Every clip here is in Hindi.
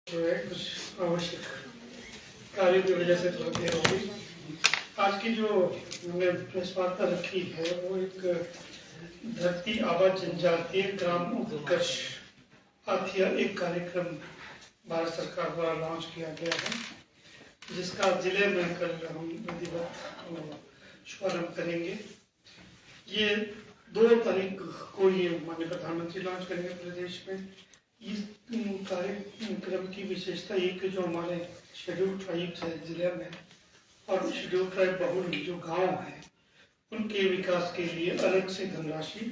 जो है कुछ आवश्यक कार्य की वजह से थोड़ा देर हो गई। आज की जो हमने प्रेस वार्ता रखी है वो एक धरती आबा जनजातीय ग्राम उत्कर्ष आथिया एक कार्यक्रम भारत सरकार द्वारा लॉन्च किया गया है, जिसका जिले में कल हम विधिवत शुभारंभ करेंगे। ये 2 तारीख को ये माननीय प्रधानमंत्री लॉन्च करेंगे प्रदेश में। इस कार्यक्रम की विशेषता ये कि जो हमारे शेड्यूल ट्राइब्स है जिले में और शेड्यूल ट्राइब बहुल जो गांव हैं उनके विकास के लिए अलग से धनराशि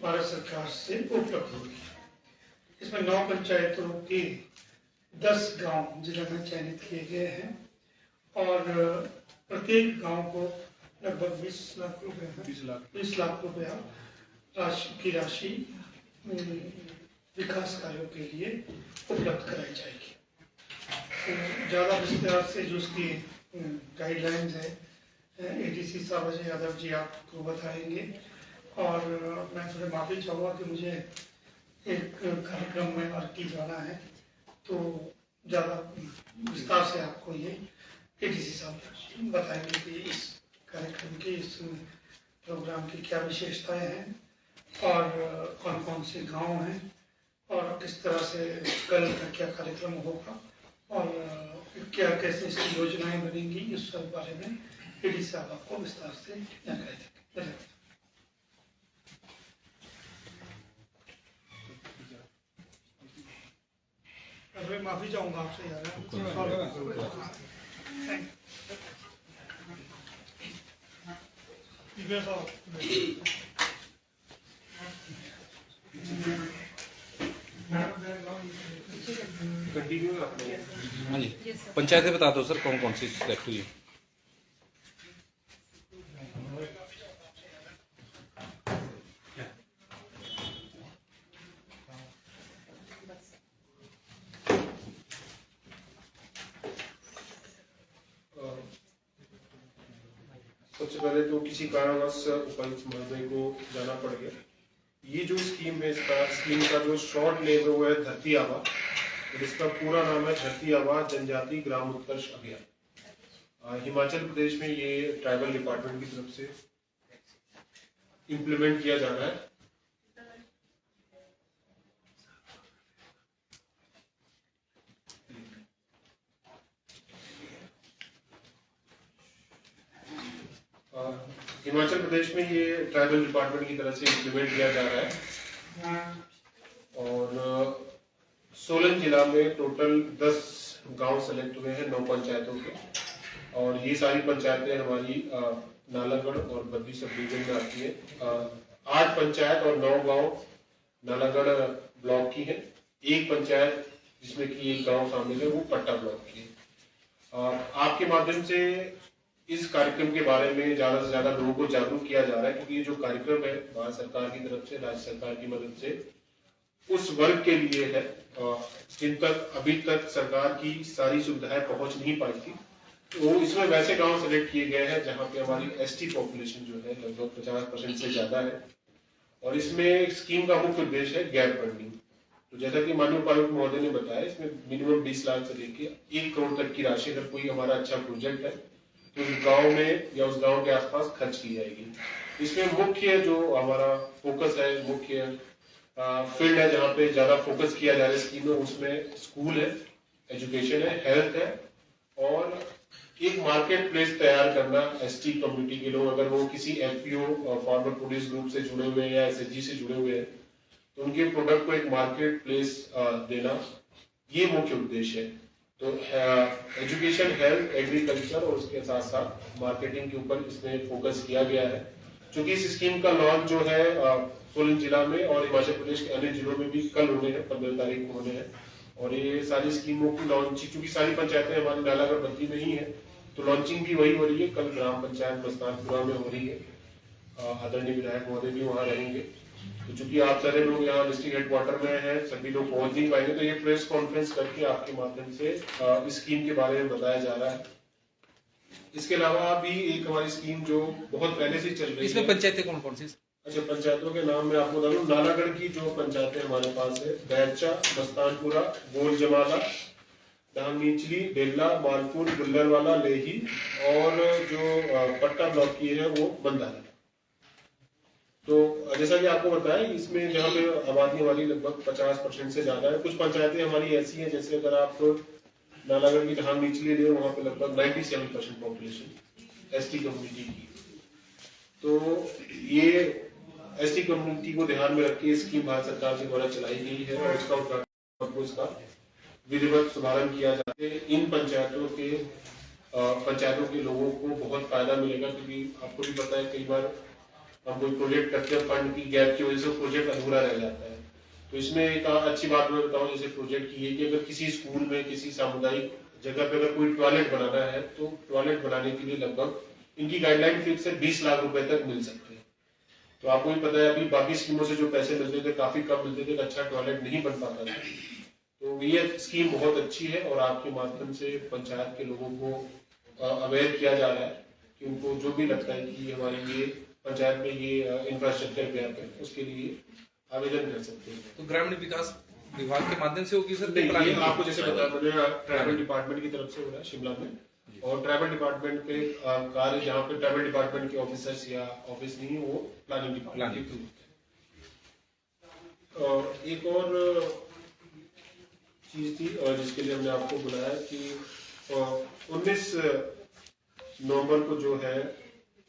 भारत सरकार से उपलब्ध होगी। इसमें 9 पंचायतों के 10 गांव जिले में चयनित किए गए हैं और प्रत्येक गांव को लगभग 20 लाख रुपया राशि विकास कार्यों के लिए उपलब्ध कराई जाएगी। तो ज़्यादा विस्तार से जो उसकी गाइडलाइंस है एडीसी साहब अजय यादव जी आपको बताएंगे और मैं थोड़े माफ़ी चाहूँगा कि मुझे एक कार्यक्रम में अर्की जाना है, तो ज़्यादा विस्तार से आपको ये एडीसी साहब बताएंगे कि इस कार्यक्रम की इस प्रोग्राम की क्या विशेषताएं हैं और कौन कौन से गांव हैं और किस तरह से कल का क्या कार्यक्रम होगा और क्या कैसे इसकी योजनाएं बनेंगी, इस सब बारे में एडी साहब आपको विस्तार से जानकारी देंगे। धन्यवाद। माफी चाहूंगा आपसे हाँ जी, पंचायतें बता दो सर कौन कौन सी सिलेक्ट हुई है। सबसे पहले तो किसी कारणवश उपायुक्त महोदय को जाना पड़ गया। ये जो स्कीम है स्कीम का जो शॉर्ट नेम है वो है धरती आबा, इसका पूरा नाम है धरती आबा जनजाति ग्राम उत्कर्ष अभियान। हिमाचल प्रदेश में ये ट्राइबल डिपार्टमेंट की तरफ से इम्प्लीमेंट किया जा रहा है। हिमाचल प्रदेश में ये ट्राइबल डिपार्टमेंट की तरफ से इम्प्लीमेंट किया जा रहा है और सोलन जिला में टोटल 10 गांव सेलेक्ट हुए हैं 9 पंचायतों के, और ये सारी पंचायतें हमारी नालागढ़ और बद्दी सब डिवीजन में आती है। 8 पंचायत और 9 गांव नालागढ़ ब्लॉक की है। एक पंचायत जिसमें कि एक गांव शामिल है वो पट्टा ब्लॉक की है। आपके माध्यम से इस कार्यक्रम के बारे में ज्यादा से ज्यादा लोगों को जागरूक किया जा रहा है, क्योंकि ये जो कार्यक्रम है भारत सरकार की तरफ से राज्य सरकार की मदद से उस वर्ग के लिए है जिन तक अभी तक सरकार की सारी सुविधाएं पहुंच नहीं पाई थी। तो इसमें वैसे गांव सेलेक्ट किए गए हैं जहां पे हमारी एसटी पॉपुलेशन जो है लगभग 50% से ज्यादा है, और इसमें स्कीम का मुख्य उद्देश्य है गैप फंडिंग। तो जैसा कि माननीय उपायुक्त महोदय ने बताया, इसमें मिनिमम 20 लाख से लेकर 1 करोड़ तक की राशि अगर कोई हमारा अच्छा प्रोजेक्ट है तो उस गांव में या उस गांव के आसपास खर्च की जाएगी। इसमें मुख्य जो हमारा फोकस है, मुख्य फील्ड है जहाँ पे ज्यादा फोकस किया जा रहा है स्कीम में, उसमें स्कूल है, एजुकेशन है, हेल्थ है और एक मार्केट प्लेस तैयार करना। एसटी कम्युनिटी के लोग अगर वो किसी एफपीओ फार्मर प्रोड्यूस ग्रुप से जुड़े हुए हैं या एसएचजी से जुड़े हुए हैं तो उनके प्रोडक्ट को एक मार्केट प्लेस देना, ये मुख्य उद्देश्य है। तो एजुकेशन, हेल्थ, एग्रीकल्चर और उसके साथ साथ मार्केटिंग के ऊपर इसमें फोकस किया गया है। क्योंकि इस स्कीम का लॉन्च जो है सोलन जिला में और हिमाचल प्रदेश के अन्य जिलों में भी कल होने हैं, 15 तारीख को होने हैं। और ये सारी स्कीमों की लॉन्चिंग, क्योंकि सारी पंचायतें हमारी नालागढ़ बद्दी में ही है, तो लॉन्चिंग भी वही हो रही है। कल ग्राम पंचायत मस्तानपुरा में हो रही है, आदरणीय विधायक महोदय भी वहाँ रहेंगे। तो चूंकि आप सारे लोग यहाँ डिस्ट्रिक्ट हेडक्वार्टर में हैं, सभी लोग पहुंच नहीं पाएंगे, तो ये प्रेस कॉन्फ्रेंस करके आपके माध्यम से इस स्कीम के बारे में बताया जा रहा है। इसके अलावा भी एक हमारी स्कीम जो बहुत पहले से चल रही है। इसमें पंचायतें कौन कौन सी? अच्छा, पंचायतों के नाम मैं आपको बता दूं। नालागढ़ की जो पंचायतें हमारे पास है, बैरचा, मस्तानपुरा, गोल जमाला, धाम नीचली, डेल्ला, मालपुर, गुल्लरवाला, लेही और जो पट्टा ब्लॉक की है वो बंदा है। तो जैसा कि आपको बताया, इसमें जहाँ पे आबादी हमारी लगभग 50% से ज्यादा है। कुछ पंचायतें हमारी ऐसी हैं, जैसे अगर आप नालागढ़ की धाम नीचली ले, वहाँ पे लगभग 97% पॉपुलेशन एसटी कम्युनिटी की। तो ये एसटी कम्युनिटी को ध्यान में रख के स्कीम भारत सरकार के द्वारा चलाई गई है और इसका उद्घाटन इसका विधिवत शुभारंभ किया जाता है। इन पंचायतों के लोगों को बहुत फायदा मिलेगा, क्योंकि आपको भी पता है कई बार हम कोई प्रोजेक्ट करते हैं, फंड की गैप की वजह से प्रोजेक्ट अधूरा रह जाता है। तो इसमें एक अच्छी बात मैं बताऊं, जैसे प्रोजेक्ट की है कि अगर किसी स्कूल में, किसी सामुदायिक जगह पे अगर कोई टॉयलेट बनाना है, तो टॉयलेट बनाने के लिए लगभग इनकी गाइडलाइन फिक्स है 20 लाख रुपए तक मिल सकते हैं। तो आपको भी पता है अभी बाकी स्कीमों से जो पैसे मिलते थे काफी कम मिलते थे, अच्छा टॉयलेट नहीं बन पाता था। तो ये स्कीम बहुत अच्छी है और आपके माध्यम से पंचायत के लोगों को अवेयर किया जा रहा है कि उनको जो भी लगता है कि हमारी ये पंचायत में ये इंफ्रास्ट्रक्चर गैप है, उसके लिए आवेदन कर सकते हैं। तो ग्रामीण विकास विभाग के माध्यम से होगी सर? ये आपको जैसे बताया मैंने, ट्राइबल डिपार्टमेंट की तरफ से हो रहा है शिमला में, और ट्राइबल डिपार्टमेंट के कार्य जहाँ पे ट्राइबल डिपार्टमेंट के ऑफिसर्स या ऑफिस नहीं, वो प्लानिंग डिपार्टमेंट। और एक और चीज थी और जिसके लिए हमने आपको बुलाया कि 19 नवंबर को जो है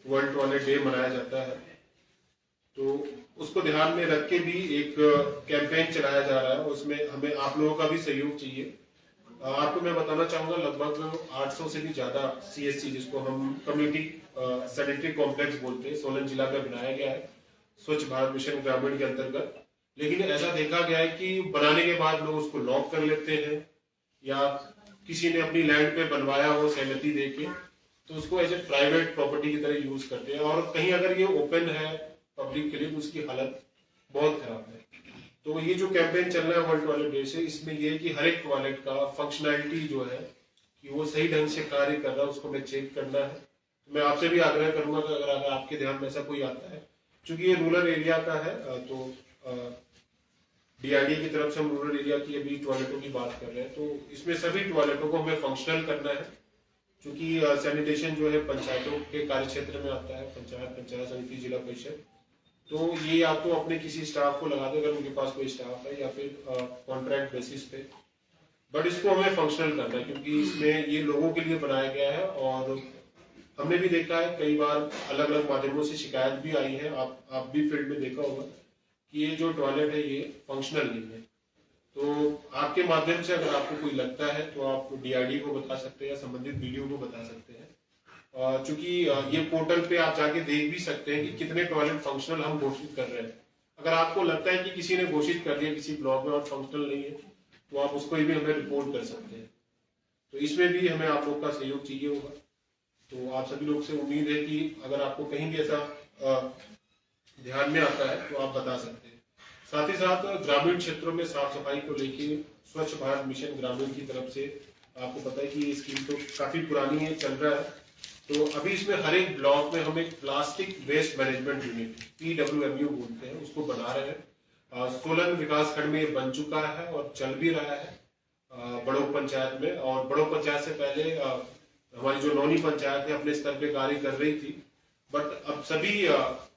वर्ल्ड टॉयलेट डे मनाया जाता है, तो उसको ध्यान में रख के भी एक कैंपेन चलाया जा रहा है। उसमें हमें आप लोगों का भी सहयोग चाहिए। आपको मैं बताना चाहूंगा, लगभग 800 से भी ज्यादा CSC, जिसको हम कम्युनिटी सैनिटरी कॉम्प्लेक्स बोलते हैं, सोलन जिला में बनाया गया है स्वच्छ भारत मिशन ग्रामीण के अंतर्गत। लेकिन ऐसा देखा गया है कि बनाने के बाद लोग उसको लॉक कर लेते हैं, या किसी ने अपनी लैंड पे बनवाया हो सहमति देके, तो उसको एज ए प्राइवेट प्रॉपर्टी की तरह यूज करते हैं। और कहीं अगर ये ओपन है पब्लिक के लिए तो उसकी हालत बहुत खराब है। तो ये जो कैंपेन चल रहा है वर्ल्ड टॉयलेट डे से, इसमें ये है कि हर एक टॉयलेट का फंक्शनैलिटी जो है कि वो सही ढंग से कार्य कर रहा है, उसको हमें चेक करना है। तो मैं आपसे भी आग्रह करूंगा कि अगर आपके ध्यान में ऐसा कोई आता है, क्योंकि ये रूरल एरिया का है, तो DRDA की तरफ से हम रूरल एरिया की अभी टॉयलेटों की बात कर रहे हैं, तो इसमें सभी टॉयलेटों को हमें फंक्शनल करना है। क्योंकि सैनिटेशन जो है पंचायतों के कार्य क्षेत्र में आता है, पंचायत समिति, जिला परिषद। तो ये आप तो अपने किसी स्टाफ को लगा दे अगर उनके पास कोई स्टाफ है, या फिर कॉन्ट्रैक्ट बेसिस पे, बट इसको हमें फंक्शनल करना है, क्योंकि इसमें ये लोगों के लिए बनाया गया है। और हमने भी देखा है कई बार अलग अलग माध्यमों से शिकायत भी आई है, आप भी फील्ड में देखा होगा कि ये जो टॉयलेट है ये फंक्शनल नहीं है। तो आपके माध्यम से अगर आपको कोई लगता है तो आप DRDA को बता सकते हैं या संबंधित BDO को बता सकते हैं। चूंकि ये पोर्टल पे आप जाके देख भी सकते हैं कि कितने टॉयलेट फंक्शनल हम घोषित कर रहे हैं। अगर आपको लगता है कि किसी ने घोषित कर दिया किसी ब्लॉक में और फंक्शनल नहीं है, तो आप उसको भी हमें रिपोर्ट कर सकते हैं। तो इसमें भी हमें आप लोग का सहयोग चाहिए होगा। तो आप सभी लोग से उम्मीद है कि अगर आपको कहीं भी ऐसा ध्यान में आता है तो आप बता सकते हैं। साथ ही साथ ग्रामीण क्षेत्रों में साफ सफाई को लेकर स्वच्छ भारत मिशन ग्रामीण की तरफ से आपको पता है कि ये स्कीम तो काफी पुरानी है, चल रहा है। तो अभी इसमें हर एक ब्लॉक में हम एक plastic waste management unit PWMU बोलते हैं, उसको बना रहे हैं। सोलन विकास खंड में ये बन चुका है और चल भी रहा है बड़ों पंचायत में। और बड़ों पंचायत से पहले हमारी जो नौनी पंचायत है अपने स्तर पे कार्य कर रही थी, बट अब सभी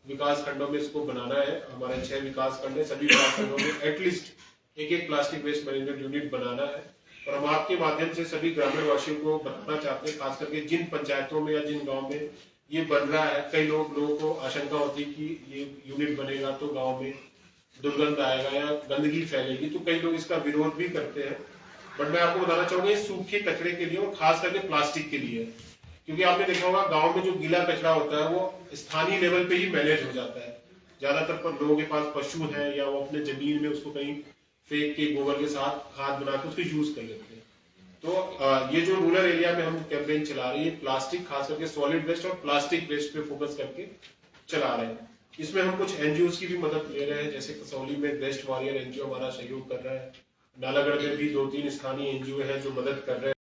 विकास खंडों में इसको बनाना है। हमारे 6 विकास खंड है, सभी विकास खंडों में एटलीस्ट एक प्लास्टिक वेस्ट मैनेजमेंट यूनिट बनाना है। और हम आपके माध्यम से सभी ग्रामीण वासियों को बताना चाहते हैं, खास करके जिन पंचायतों में या जिन गांव में ये बन रहा है, कई लोगों को आशंका होती है कि ये यूनिट बनेगा तो गांव में दुर्गंध आएगा या गंदगी फैलेगी, तो कई लोग इसका विरोध भी करते हैं। बट मैं आपको बताना चाहूंगा ये सूखे कचरे के लिए और खास करके प्लास्टिक के लिए, क्योंकि आपने देखा होगा गांव में जो गीला कचरा होता है वो स्थानीय लेवल पे ही मैनेज हो जाता है। ज्यादातर पर लोगों के पास पशु है या वो अपने जमीन में उसको कहीं फेंक के गोबर के साथ खाद बना के उसको यूज कर लेते हैं। तो ये जो रूरल एरिया में हम कैंपेन चला रही है, प्लास्टिक खास करके सॉलिड वेस्ट और प्लास्टिक वेस्ट पे फोकस करके चला रहे हैं। इसमें हम कुछ NGOs की भी मदद ले रहे हैं, जैसे कसौली में वेस्ट वॉरियर NGO हमारा सहयोग कर रहा है। नालागढ़ में भी 2-3 स्थानीय NGO है जो मदद कर रहे हैं।